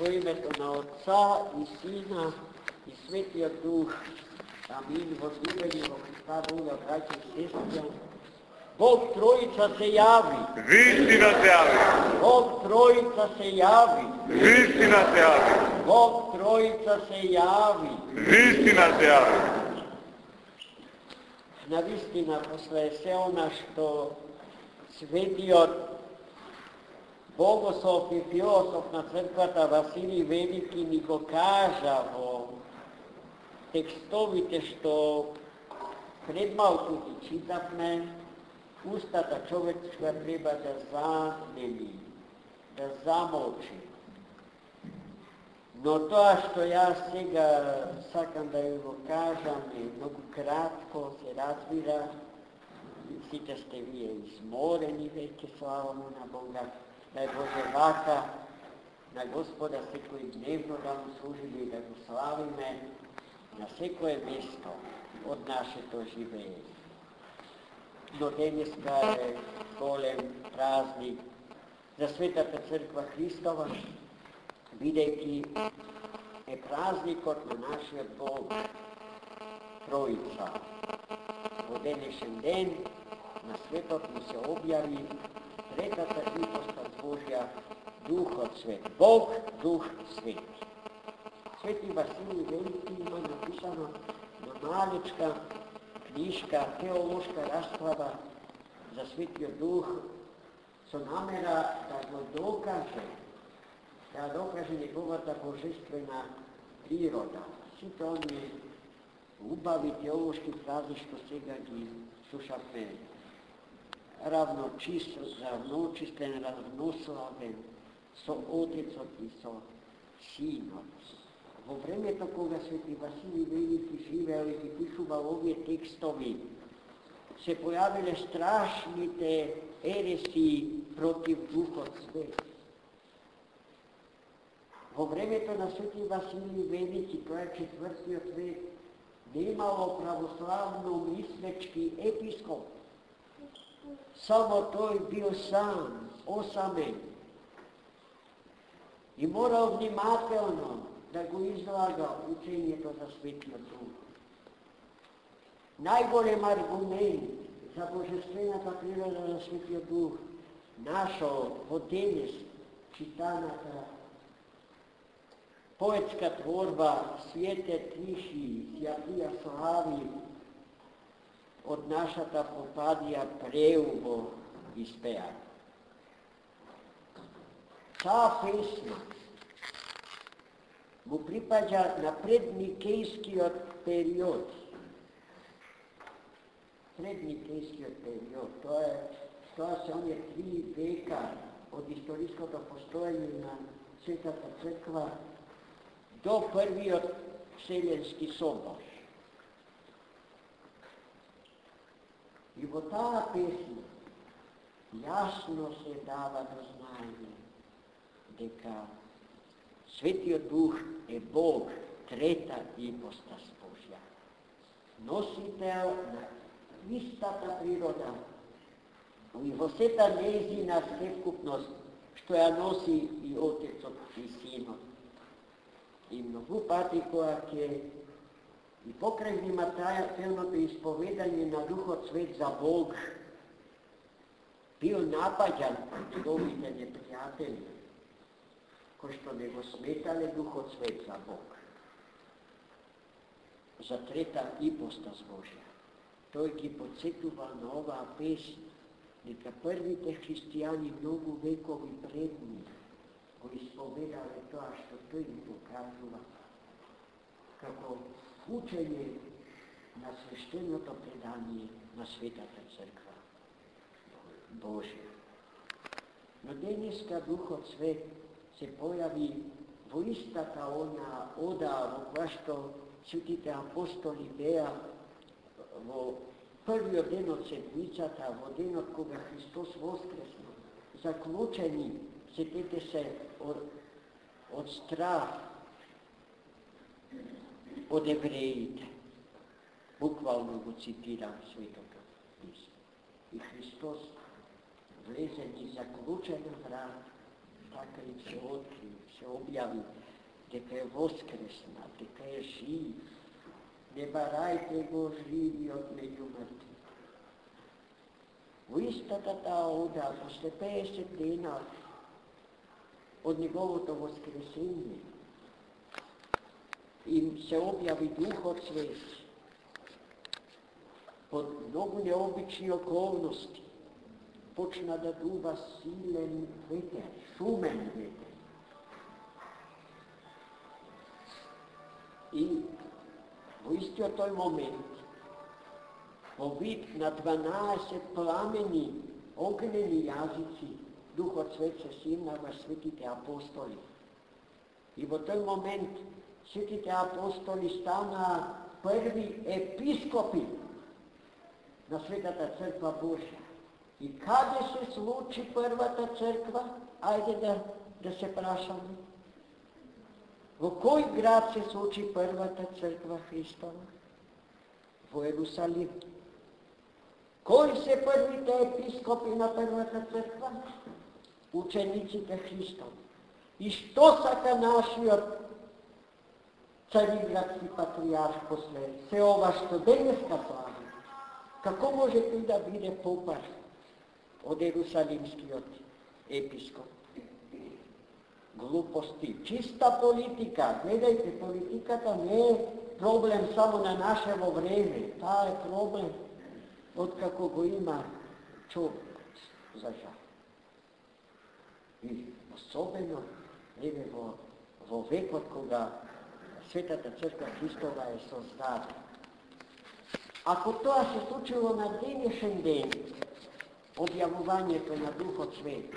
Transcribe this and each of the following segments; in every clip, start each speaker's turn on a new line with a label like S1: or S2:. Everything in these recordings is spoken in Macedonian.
S1: Во името на Отца и Сина и Светия Дух. Амин. Возлюбени во Христа Бога, браќа и сестри. Бог Троица се јави.
S2: Вистина се јави.
S1: Бог Троица се јави.
S2: Вистина се јави.
S1: Бог Троица се јави.
S2: Вистина се јави.
S1: Навистина, после се она што светиот богослов и философ на црквата Василий Велики ни го кажа во текстовите што пред малку ги читавме, устата човечка треба да занеми, да замолчи. Но тоа што јас сега сакам да ви го кажам е многу кратко, се разбира, сите сте вие изморени веќе, слава му на Бога, да Боже вака на Господа секој дневно да му служиме и да го славиме на секое место од нашето живење. Но денеска е голем празник за Светата Црква Христова, бидејќи е празникот на нашиот Бог Троица. Во денешен ден на светот му се објави третата ипостас Божја, Духот Свет. Бог, Дух Свет. Свети Василий Велики има написано на малечка книжка, теолошка расправа за Светиот Дух со намера да го докаже неговата божествена природа. Сите оние убави теолошки фрази што сега ги слушавме, равноочистен, равнославен со Отецот и со Синот. Во времето кога Свети Василий Велики живеел и ги пишувал овие текстови, се појавиле страшните ереси против Духот Свет. Во времето на Свети Василий Велики, тоа е 4-тиот век, немало православно мислечки епископ. Само тој бил сам, осамен. И морал внимателно да го излага учењето за Светиот Дух. Најголем аргумент за божествената природа на Светиот Дух нашол во денес читаната поетска творба Свете Тиши, Святија Слави од нашата попадија преубо испеа. Таа песна му припаѓа на предникејскиот период. Предникејскиот период, тоа се оние 3 века од историското постоење на Светата Црква до првиот Вселенски собор. И во таа песна јасно се дава до знаење дека Светиот Дух е Бог, трета ипостас Божја, носител на истата природа и во сета нејзина совкупност, што ја носи и Отецот и Синот. И многу пати кога ќе и покрај внимателното исповедање на Духот Свет за Бог бил напаѓан од овите непријатели, кои што не го сметале Духот Свет за Бог, за трета ипостас Божја. Тој ги подсетува на оваа песна, дека првите христијани многу векови пред нив го исповедале тоа што тој ги покажува како учење на свештеното предание на Светата Црква Божја. Но денеска Духот Свет се појави во истата она ода во која што светите апостоли беа во првиот ден од седмицата, во денот кога Христос воскресна, заклучени, сетете се од страх од евреите. Буквално го цитирам Светото Писмо. И Христос влезе и заклучен на врат, така и се откри, се objavi, дека е воскресна, дека е жив. Не барајте го живи од меѓу мртви. Во истата таа ода, после 50 дена од неговото воскресение, им се објави Духот Свети под многу необични околности. Почна да дува силен ветер, шумен ветер. И во истиот тој момент, во вид на 12 пламени, огнени јазици, Духот Свет се симна во светите апостоли. И во тој момент светите апостоли стана први епископи на Светата Црква Божја. И каде се случи првата црква? Ајде да се прашаме. Во кој град се случи првата црква Христова? Во Ерусалим. Кои се првите епископи на првата црква? Учениците Христови. И што сака нашиот Цариградски патриарх после се ова што денеска слави? Како може тој да биде попар од Ерусалимскиот епископ? Глупости, чиста политика. Гледајте, политиката не е проблем само на нашево време. Таа е проблем откако го има човекот, за жал. И особено во векот кога Светата Црква Христова е создадена. Ако тоа се случило на денешен ден, објавувањето на Духот Свети,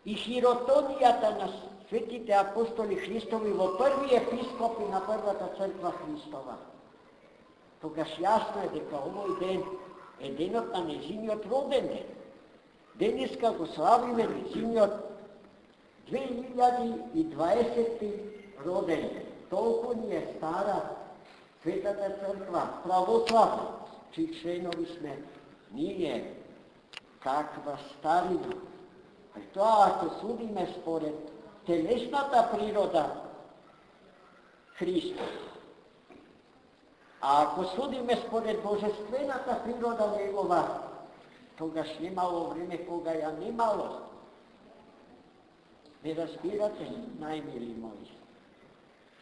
S1: и хиротонијата на светите апостоли Христови во први епископи на првата црква Христова, тогаш јасно е дека овој ден е денот на незиниот роден ден. Денеска го славиме незиниот 2020 роден ден. Толку ни е стара Светата црква, православна, чии членови сме ние. Каква старина! А тоа ако судиме според телесната природа Христа, а ако судиме според божествената природа негова, тогаш немало време кога ја немало. Не разбирате, најмили мои.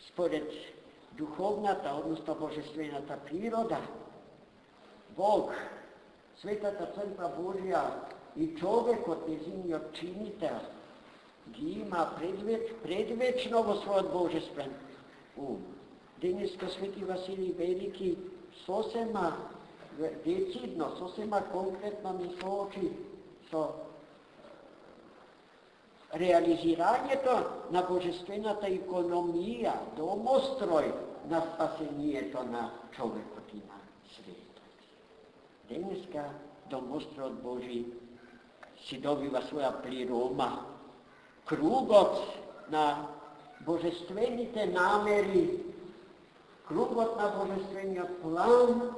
S1: Според духовната, односно божествената природа, Бог, Светата Црква Божја и човекот, незиниот чинител, ги има предвечно во својот божествен ум. Денеска Свети Василий Велики сосема децидно, сосема конкретно ми соочи со реализирањето на божествената економија, домострој на спасението на човекот и на светот. Денеска домостројот Божи си добива своја плирома. Кругот на божествените намери, кругот на божествениот план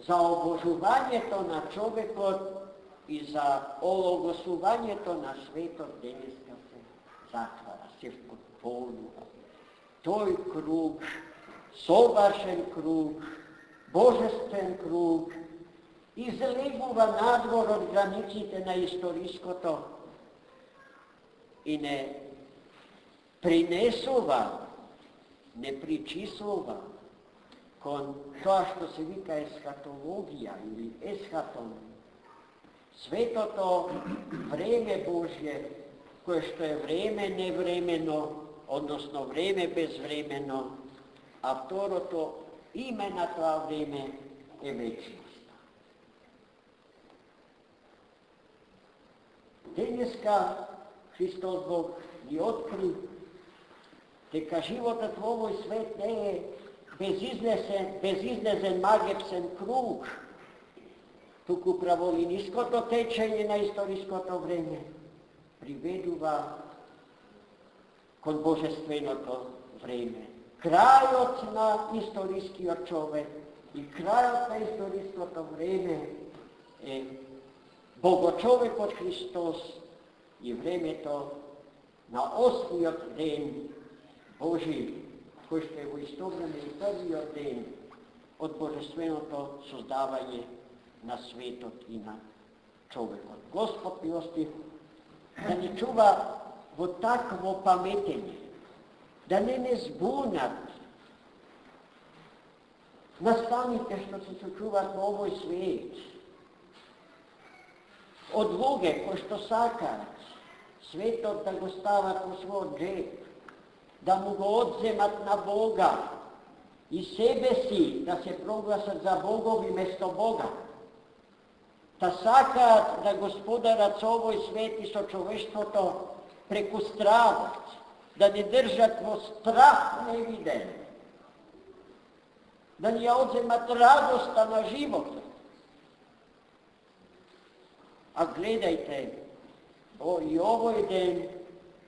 S1: за обожувањето на човекот и за ологосувањето на светот денеска се затвара, се впотполнува. Тој круг, совршен круг, божествен круг, излегува надвор од границите на историското и не принесува, не причислува кон тоа што се вика есхатологија или есхатон. Светото време Божје, кое што е време невремено, односно време безвремено, а второто име на тоа време е вечност. Денеска Христос Бог ни откри дека животот во овој свет не е безизнесен магепсен круг, туку праволиниското течење на историското време приведува кон божественото време. Крајот на историскиот човек и крајот на историското време е Богочовекот Христос и времето на 8-иот ден Божи, кој што е во исто време и првиот ден од божественото создавање на светот и на човекот. Господ милостив да ни чува во такво паметење, да не збунат наставните што се сочуват во овој свет, од луѓе кои што сакаат светот да го стават во својот джеб, да му го одземат на Бога и себе си да се прогласат за богови место Бога, да сакаат да господарат со овој свет и со човештвото преку стравот, да не држат во страх невиден, да ни ја одземат радоста на животот. А гледајте, и овој ден,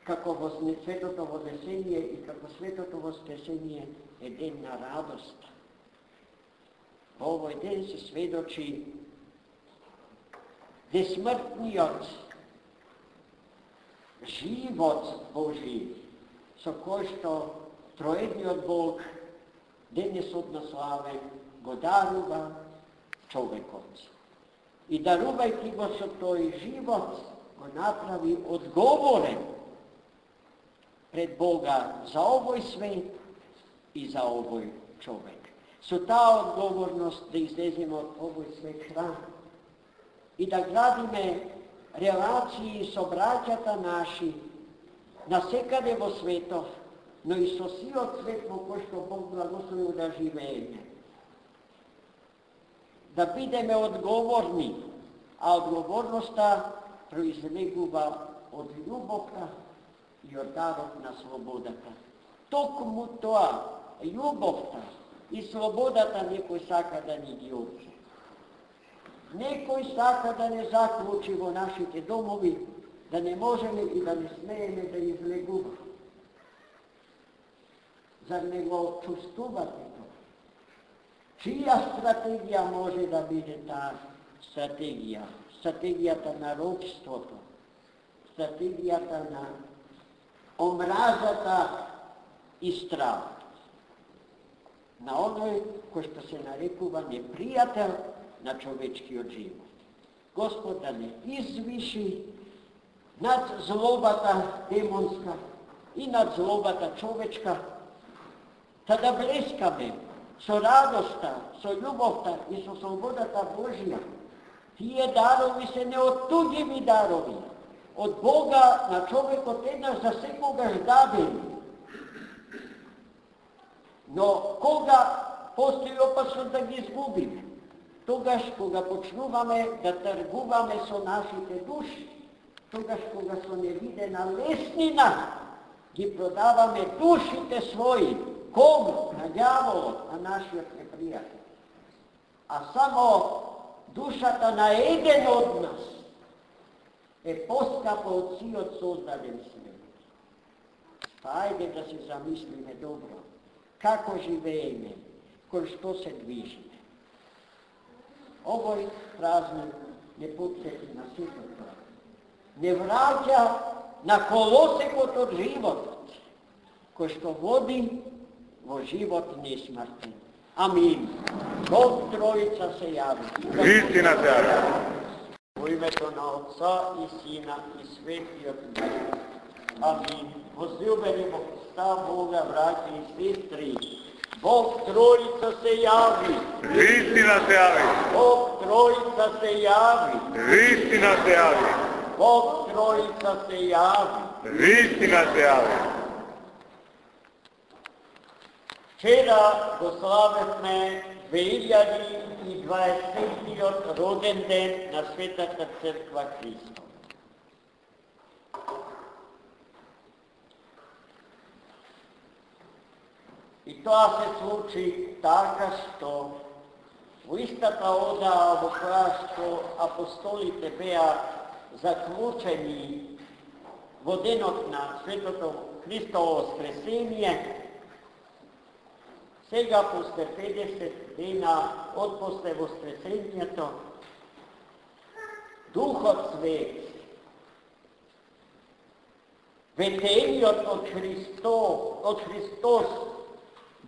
S1: како во светото вознесение и како светото воскресение е ден на радост. Овој ден се сведочи бесмртниот живот Божи, со кој што троедниот Бог денесот на славе го дарува човекот. И дарувајќи го со тој живот, го направи одговорен пред Бога за овој свет и за овој човек. Со таа одговорност да излеземе од овој свет храм и да градиме релации со браќата наши насекаде во светот, но и со сиот свет во кој што Бог благословил да живееме. Да бидеме одговорни, а одговорноста произлегува од љубовта и од дарот на слободата. Токму тоа, љубовта и слободата некој сака да ни ги одзе. Некој сака да не заклучи во нашите домови, да не можеме и да не смееме да излегува. Зар не го чувствувате тоа? Чија стратегија може да биде таа стратегија? Стратегијата на робството, стратегијата на омразата и стравот. На оној кој што се нарекува непријател на човечкиот живот. Господ да не извиши над злобата демонска и над злобата човечка, та да блескаме со радоста, со љубовта и со слободата Божија. Тие дарови се неоттуѓиви дарови, од Бога на човекот еднаш за секогаш дадени. Но кога постои опасност да ги изгубиме? Тогаш кога почнуваме да тргуваме со нашите души, тогаш кога со невидена леснина ги продаваме душите своји, кому? На ѓаволот, на нашиот непријател. А само душата на еден од нас е поскапа од сиот создаден свет. Ајде да се замислиме добро, како живееме, кој што се движиме. Овој празник не подсети на сето тоа. Не враќа на колосекот од животот, кој што води во живот несмртен. Амин. Бог Троица се јави.
S2: Вистина се јави.
S1: Во името на Отца и Сина и Светиот Дух. Амин. Возлюбени во Христа Бога, браќи и сестри, Бог Троица се јави.
S2: Вистина се јави.
S1: Бог Троица се јави.
S2: Вистина се јави.
S1: Бог Троица се јави.
S2: Вистина се јави.
S1: Вчера го славевме 2020-тиот роден ден на Светата Црква Христова. И тоа се случи така што во истата одаа во која што апостолите беа заклучени во денот на Светото Христово воскресение, сега после 50 дена од после воскресението, Духот Свет бедениот од Христос,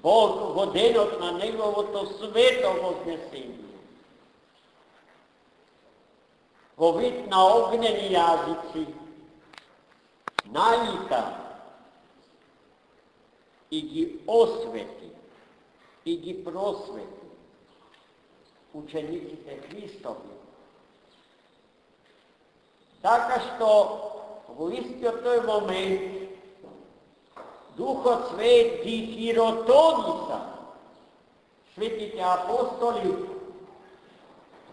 S1: Бог во денот на Неговото свето вознесение, во вид на огнени јазици, најка и ги освети, и ги просвети учениците Христови. Така што во истиот тој момент Духот Свет ги хиротониса светите апостоли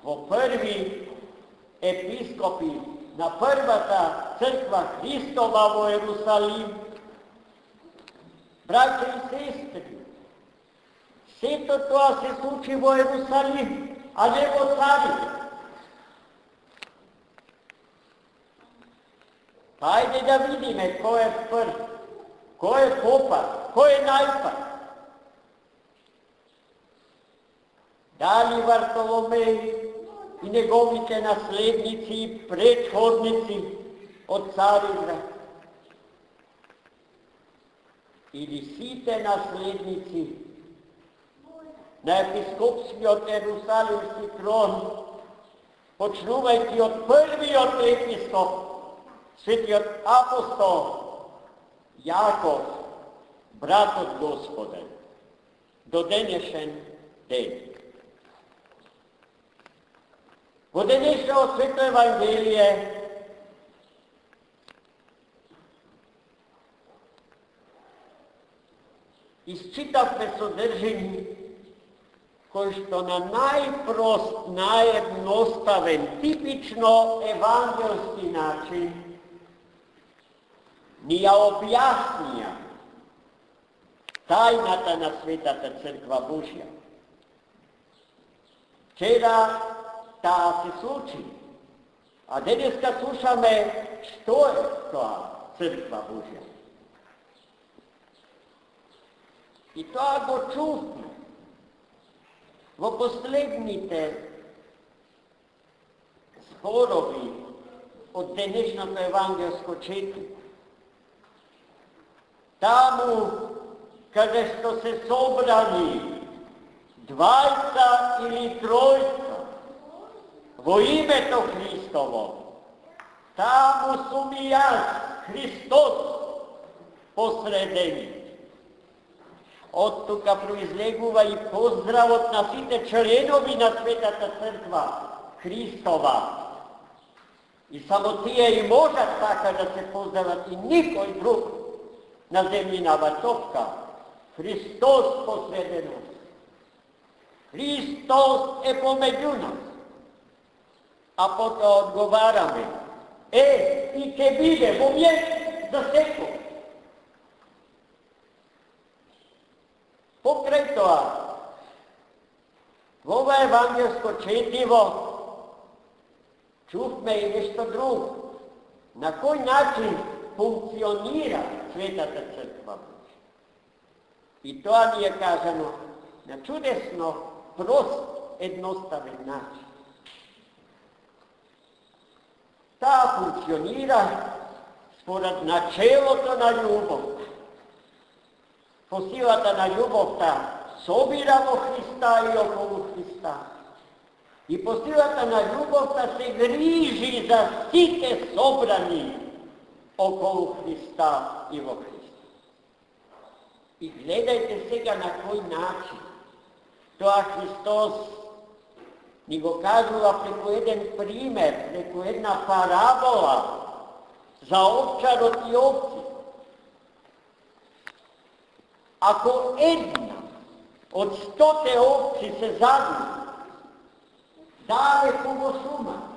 S1: во први епископи на првата црква Христова во Ерусалим. Браќа и сестри, сето тоа се случи во Ерусалим, а не во Царите. Хајде да видиме кој е прв, кој е попар, кој е најпар. Дали Вартоломеј и неговите наследници и предходници од цар Израел? Или сите наследници на епископскиот Ерусалимски трон, почнувајќи од првиот епископ, светиот апостол Јаков, брат од Господен, до денешен ден. Во денешното Свето Евангелие исчитавме содржини кој што на најпрост, наједноставен, типично евангелски начин ни ја објаснија тајната на Светата Црква Божја. Вчера таа се случи, а денеска слушаме што е тоа Црква Божја. И тоа го чувстваме во последните зборови од денешното евангелско четење. Таму каде што се собрани двајца или тројца во името Христово, таму сум и јас, Христос, посредени. Од тука произлегува и поздравот на сите членови на Светата Црква Христова. И само тие и можат така да се поздрават, и никој друг на земјинава топка. Христос посреде нас. Христос е помеѓу нас. А потоа одговараме, и ќе биде во век за секој. Покрај тоа, во ова евангелско четиво чувме и нешто друго. На кој начин функционира Светата Црква Божја. И тоа ни е кажано на чудесно, прост, едноставен начин. Таа функционира според начелото на љубов. По силата на љубовта собира во Христа и околу Христа. И по силата на љубовта се грижи за сите собрани околу Христа и во Христа. И гледајте сега на кој начин тоа Христос ни го кажува преку еден пример, преку една парабола за овчарот и овците. Ако една од 100 овци се загуби, далеку во шума,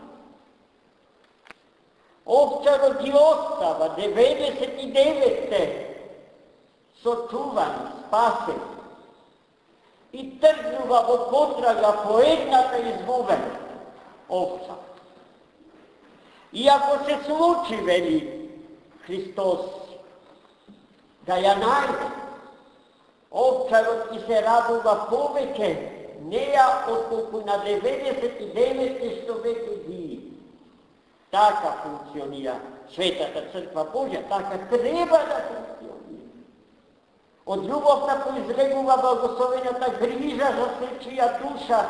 S1: овчарот ги остава 99 сочувани, спасени, и тргнува во потрага по едната изгубена овца. И ако се случи, вели Христос, да ја најде, овчарот ќе се радува повеќе неја отколку на 99 што веќе ги. Така функционира Светата Црква Божја, така треба да функционира. Од љубовта произлегува благословената грижа за сечија душа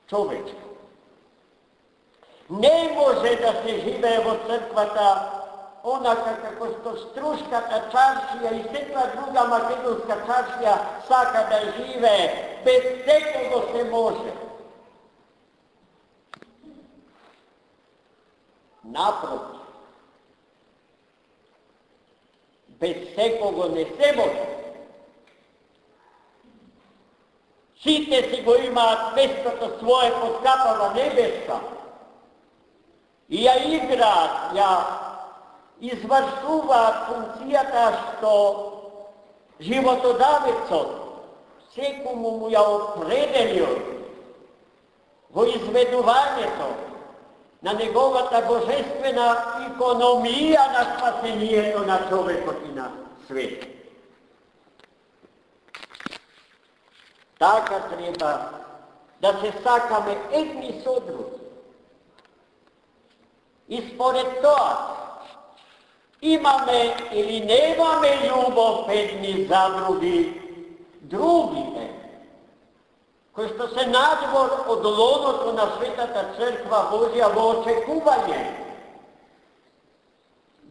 S1: човечка. Не може да се живее во црквата онака како што Струшката царшија и секоја друга македонска царшија сака да живее, без секого се може. Напротив, без секого не се може. Сите си го имаат местото свое под капава небеска и ја играат, ја извршуваат функцијата што животодавецот секому му ја определил во изведувањето на неговата божествена икономија на спасението на човекот и на свет. Така треба да се сакаме едни со други. И според тоа, имаме или немаме љубов едни за други, другите, кои што се надвор од лоното на Светата Црква Божја во очекување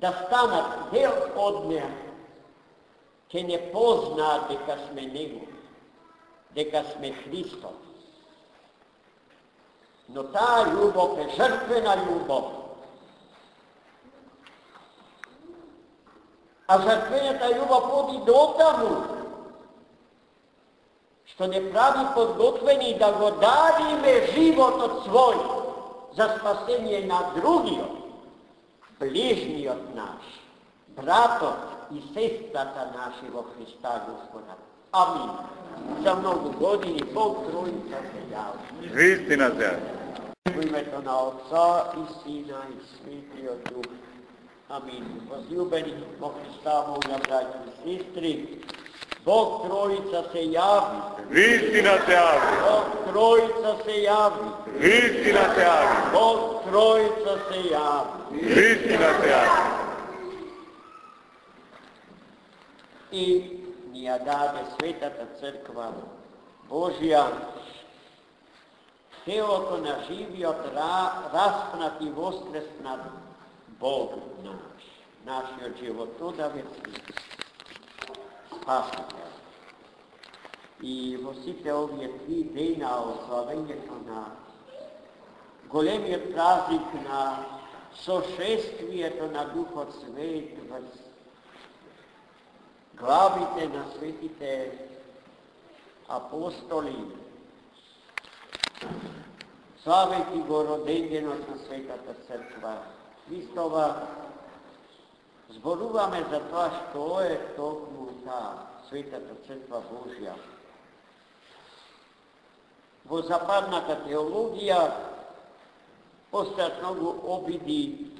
S1: да станат дел од неа, ќе не познаат дека сме Него, дека сме Христос. Но таа љубов е жртвена љубов. А жртвената љубов оди дотаму, што не прави подготвени да го дадиме животот свој за спасение на другиот, ближниот наш, братот и сестрата наши во Христа Господа. Амин. За многу години Бог Троица се јави.
S2: Вистина се јави.
S1: Во името на Отца и Сина и Светиот Дух. Амин. Возлюбени во Христа, моја браќа и сестри, Бог Троица се јави.
S2: Вистина се јави.
S1: Бог Троица се јави.
S2: Вистина се јави.
S1: Бог Троица се јави.
S2: Вистина се јави.
S1: И ни ја даде Светата Црква Божја, телото на живиот распнат и воскреснат Бог наш, нашиот животодавец и Спасител. И во сите овие 3 дена од славењето на големиот празник на сошествието на Духот Свет врз главите на светите апостоли, славејќи го роденденот на Светата Црква Христова, зборуваме за тоа што е токму таа Светата Црква Божја. Во западната теологија постојат многу обиди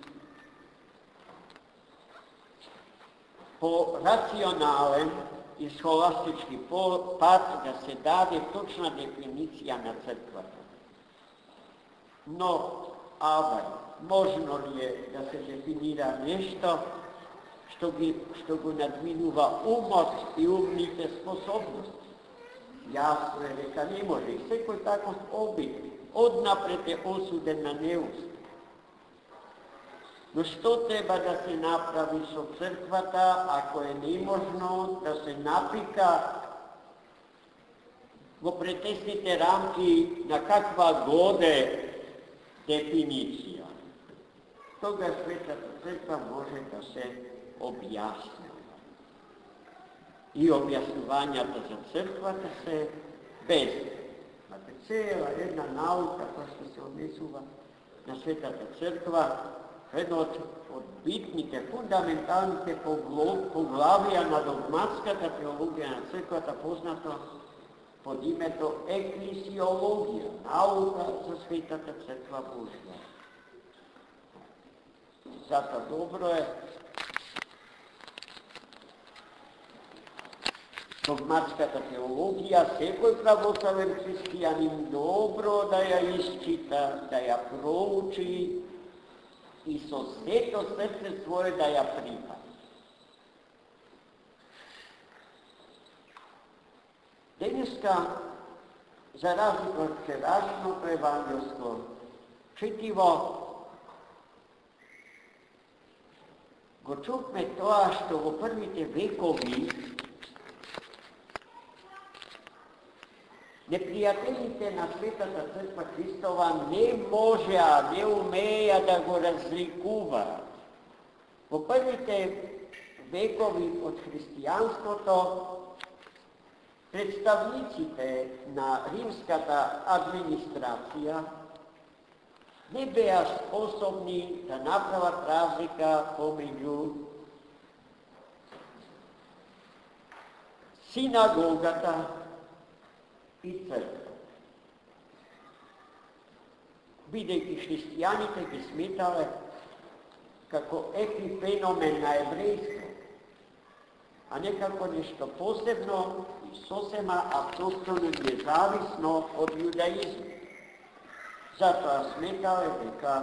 S1: по рационален и схоластички пат да се даде точна дефиниција на црквата. Но, можно ли е да се дефинира нешто што го надминува умот и умните способности? Јасно е дека не може и секој таков обид однапред е осуден на неуспех. Но што треба да се направи со црквата, ако е неможно да се напика во претесните рамки на каква годе дефиниција? Тогаш Светата Црква може да се објасни. И објаснувањата за црквата се без. Цела една наука која што се однесува на Светата Црква, едно од битните, фундаменталните поглавија на догматската теологија на црквата, познато под името еклесиологија, наука за Светата Црква Божја. Затоа добро е догматската теологија, секој православен христијанин добро да ја исчита, да ја проучи i so sveto srce svoje da ja prima. Dneska, za razliku od včerašnjeg evangelskog čitivo, go čukme to, što v prvite vekovi neprijateljite na Svetата Crkva Hristova ne može, ne umeja da go razlikuva. V prvite vekovi od hristijanskото predstavnicите na rimskата администрација не беа способни да направат разлика помеѓу синагогата и црква. Бидејќи христијаните ги сметале како епифеномен на еврејство, а не како нешто посебно и сосема автохтоно независно од јудаизмот. Затоа сметале дека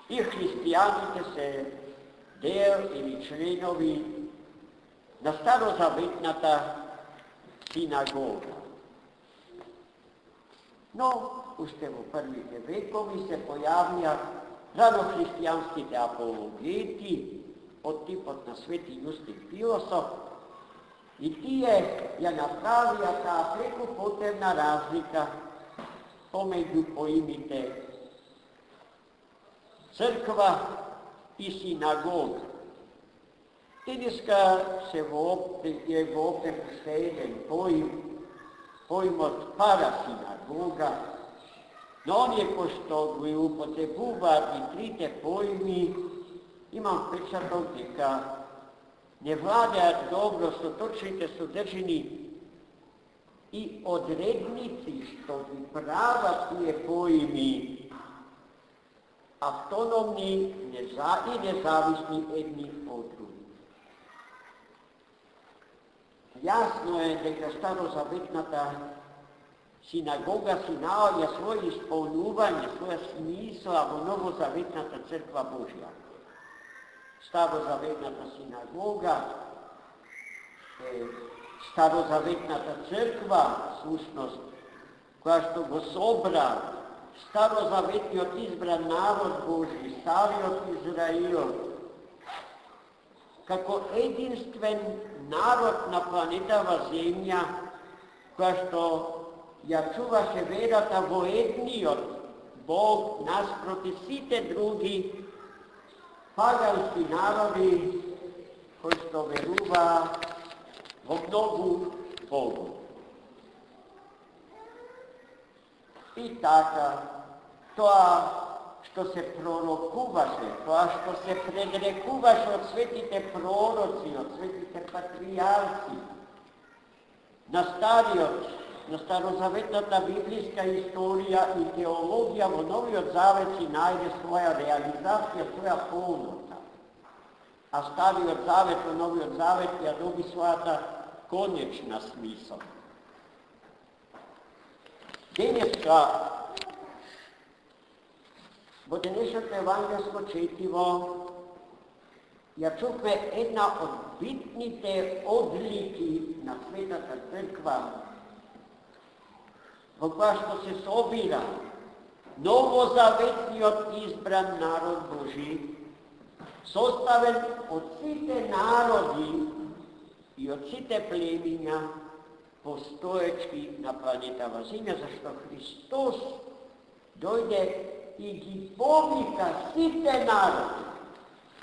S1: и христијаните се дел или членови на старозаветната синагога. Но, уште во првите векови се појавија ранохристијанските апологети од типот на Свети Јустин Философ и тие ја направија таа преку потребна разлика помеѓу поимите црква и синагога. Денеска е воопре последен поимот парасинагога, но оние кои што го употребуваат и трите поими, имам впечаток дека не владеат добро со точните содржини и одредници што ги прават тие поими автономни и независни едни од други. Јасно е дека старозаветната синагога си наоѓа своје исполнување, своја смисла во новозаветната црква Божја. Старозаветната синагога е старозаветната црква, сушност, која што го собра старозаветниот избран народ Божи, Стариот Израил, како единствен народ на планетава Земја, која што ја чуваше верата во едниот Бог наспроти сите други пагански народи кои што веруваа во многу Богу. И така, тоа што се пророкуваше, тоа што се предрекуваше од светите пророци, од светите патријарци, на старозаветната библиска историја и теологија во Новиот Завет си најде своја реализација, своја полнота. А Стариот Завет во Новиот Завет ја доби својата конечна смисла. Денеска, во денешното евангелско четиво, ја чухме една од битните одлики на Светата Црква, во која што се собира новозаветниот избран народ Божи, составен од сите народи и од сите племиња постоечки на планетава Земја, зашто Христос дојде и ги повика сите народи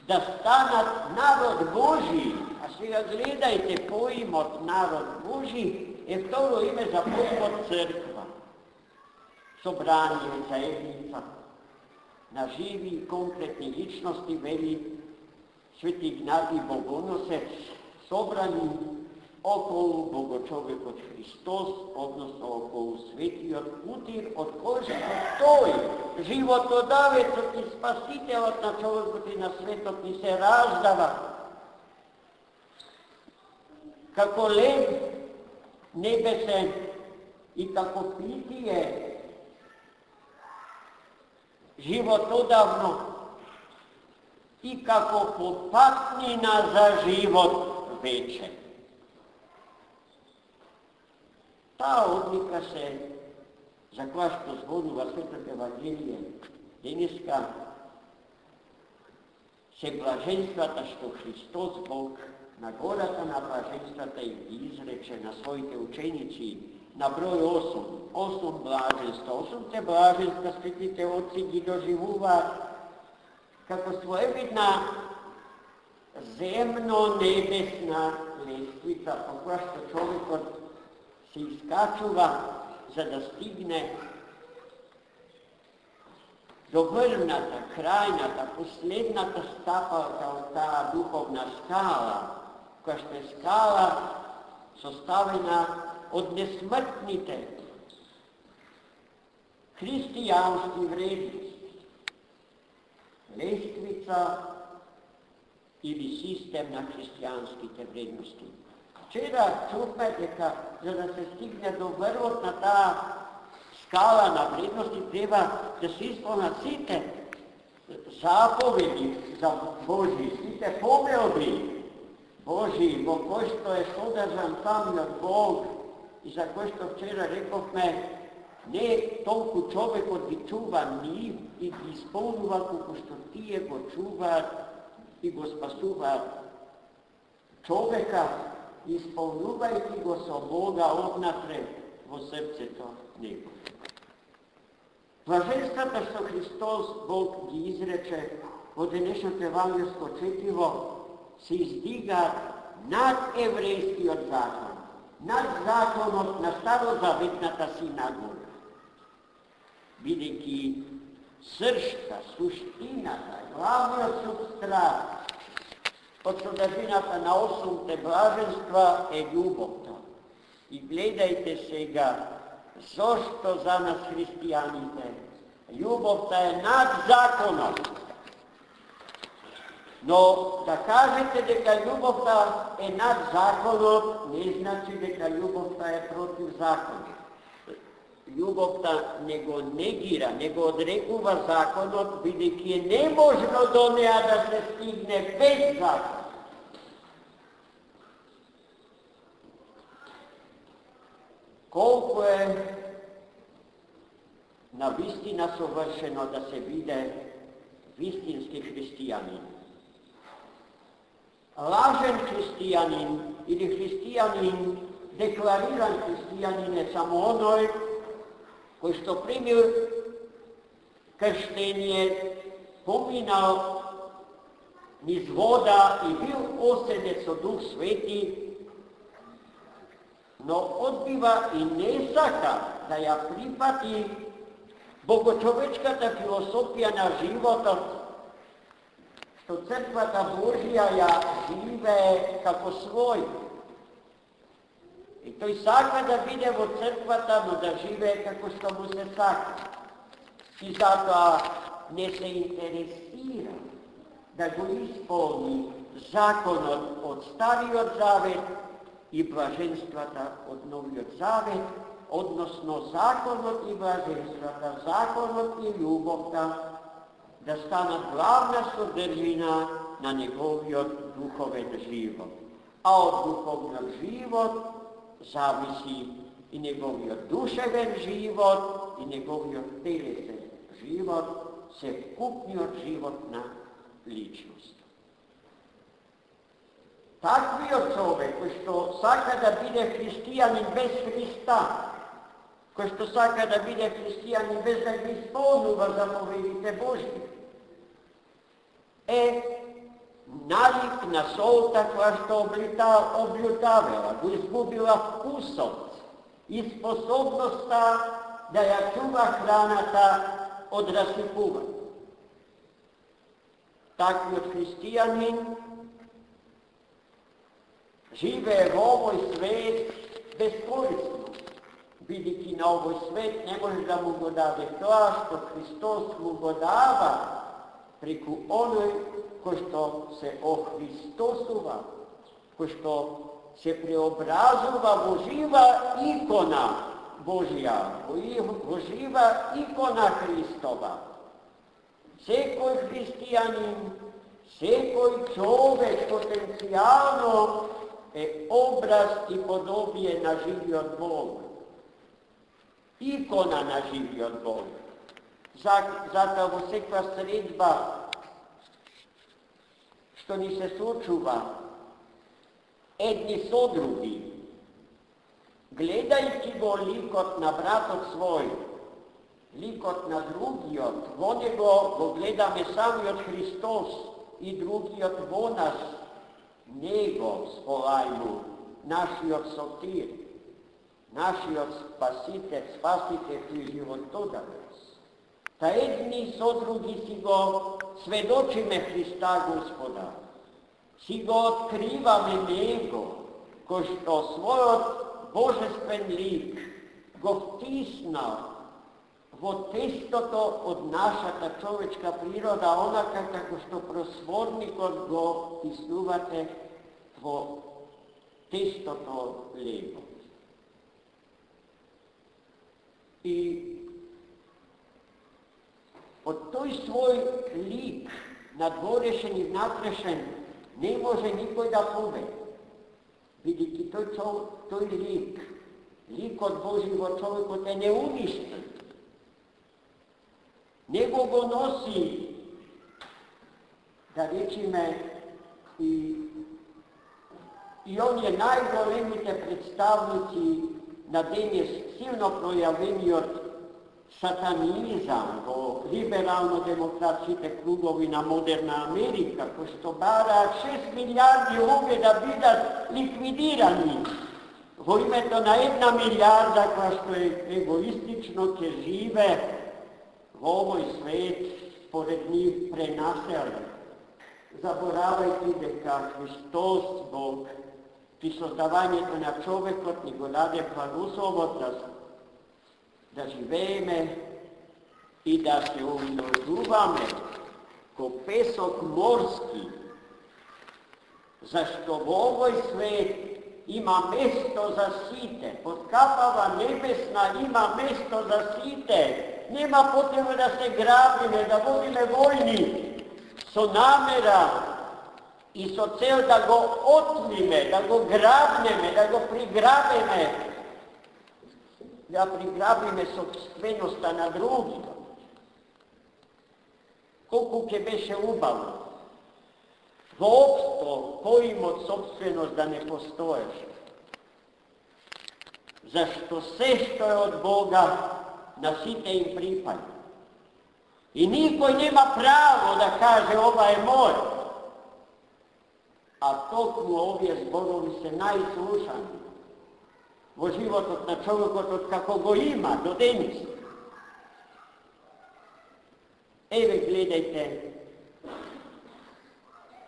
S1: да станат народ Божи. А сега гледајте, поимот народ Божи е второ име за поимот црква. Собрание, заедница на живи и конкретни личности, вели Свети Игнатий Богоносец, собрани околу Богочовекот Христос, односно околу светиот утир, од кој што тој, животодавецот и спасителот на човекот и на светот ни се раздава како лев небесен и како питие život odavno i kako popatnina za život veće. Ta odlika se, za koja što zvonува Svetog Evanđelije dneska, se blaženствата što Hristos Bog na гората на блаженствата и ги изрече на своите ученици на број 8 блаженства. 8 блаженства светите отци ги доживуваат како своевидна земно-небесна лествица, по која што човекот се искачува за да стигне до врвната, крајната, последната стапалка од таа духовна скала, која што е скала составена од несмртните христијански вредности. Лествица или систем на христијанските вредности. Вчера чухме дека за да се стигне до врвот на таа скала на вредности треба да се исполнат сите заповеди за Божи, сите помелби Божи, во кој што е содржан самиот Бог и за кој што вчера рековме, не толку човекот ги чува нив и ги исполнува колку што тие го чуваат и го спасуваат човека, исполнувајќи го со Бога однатре во срцето него. Блаженствата што Христос Бог ги изрече во денешното евангелско четиво се издигаат над еврејскиот закон, над законот на старозаветната синагога, бидејќи сршта, суштината, главниот субстрат од содржината на 8 блаженства е љубовта. И гледајте сега, зошто за нас христијаните љубовта е над законот. Но да кажете дека љубовта е над законот, не значи дека љубовта е против законот. Љубовта не го негира, не го одрекува законот, бидејќи е неможно до неа да се стигне без закон. Колку е на вистина совршено да се биде вистински христијанин. Лажен христијанин или христијанин, деклариран христијанин е само оној кој што примил крштение, поминал низ вода и бил осенет со Дух Свети, но одбива и не сака да ја прифати богочовечката философија на животот, што Црквата Божија ја живее како свој. И тој сака да биде во Црквата, но да живее како што му се сака. И затоа не се интересира да го исполни законот од Стариот Завет и блаженствата од Новиот Завет, односно законот и блаженствата, законот и љубовта да станат главна содржина на неговиот духовен живот. А од духовниот живот зависи и неговиот душевен живот и неговиот телесен живот, севкупниот живот на личност. Таквиот човек, кој што сака да биде христијанин без Христа, кој што сака да биде христијанин без да ги исполнува заповедите Божји, е навик на солта која што облютавела, го изгубила вкусот и способноста да ја чува храната од расипување. Таквиот христијанин живее во овој свет бескорисно, бидејќи на овој свет не може да му го даде тоа што Христос му го дава преку оној кој што се охристосува, кој што се преобразува во жива икона Божја, во жива икона Христова. Sekoj hristijanin, sekoj čovek potencijalno je obraz i podobije na živi od Boga. Ikona na živi od Boga. Zato sekva sredba, što ni se sučuva, edni sodrugi, gledajući go likot na bratot svoj, likot na drugiot, vonego go gledame sami od Hristos i drugiot vo nas, njego svolajmu, naši od sotir, naši od spasite koji životodavac. Ta jedni sodrugi si go svedočime Hrista Gospoda, si go otkrivame njego, ko što svoj božestven lik go vtisnao vo testoto od našata čovečka priroda, onaka kako što prosvornikot go vtisnuvate vo testoto lego. I od toj svoj lik nadvorešen i natrešen ne može nikoj da pobedi. Vidite, toj lik od Božjego čovjeka te ne uništi, nego go nosi, da rečime, i on je najgolemite predstavnici na denes silno projavljeni od satanizam, go liberalno-demokratskite krugovina moderna Amerika, ko što bara 6 milijardi ove da bidat likvidirani. Vo ime to na 1 milijarda koja što je egoistično ke žive v ovoj svet pored njih prenaseli. Zaboravajte deka Hristos, Bog, pri sozdavanjeto na čovekot ni go dade parusovot da živeme i da se umnožuvame ko pesok morski, zašto v ovoj svet ima mesto za site, pod kapava nebesna ima mesto za site, nema potrebe da se grabime, da vodime vojni, so namera i so cel da go otmime, da go grabneme, da go prigrabeme, da prigrabime sobstvenosti na drugima. Koliko ke beše ubavno, vopstvo pojim od sobstvenost da ne postoješ. Zašto sve što je od Boga na site im pripada. I nikoj nema pravo da kaže ova je moj. A tokmu ovje zborovi se najslušani. Vo životot na čovjekot od kako go ima do denis. Evo gledajte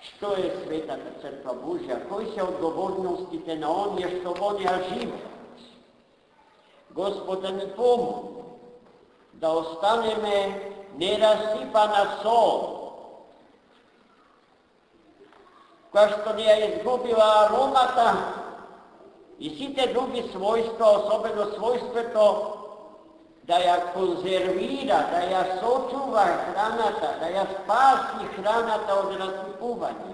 S1: što je Svetata Crkva Božja, koji se odgovornostite na onje što vonja žive. Gospod da mi pomogu, da ostaneme nerasipana sol, koja što nije izgubila aromata i site drugi svojstva, osobeno svojstveto, da ja konzervira, da ja sočuva hranata, da ja spasi hranata od rasipuvanja,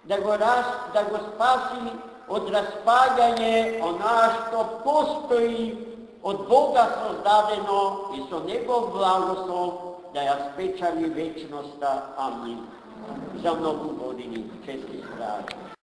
S1: da go spasi od raspaljanje ona što postoji od Boga sozdadeno i so njegov blagoslov da ja spečali večnosta. Amin. Za mnogo godini. Česti zdravlje.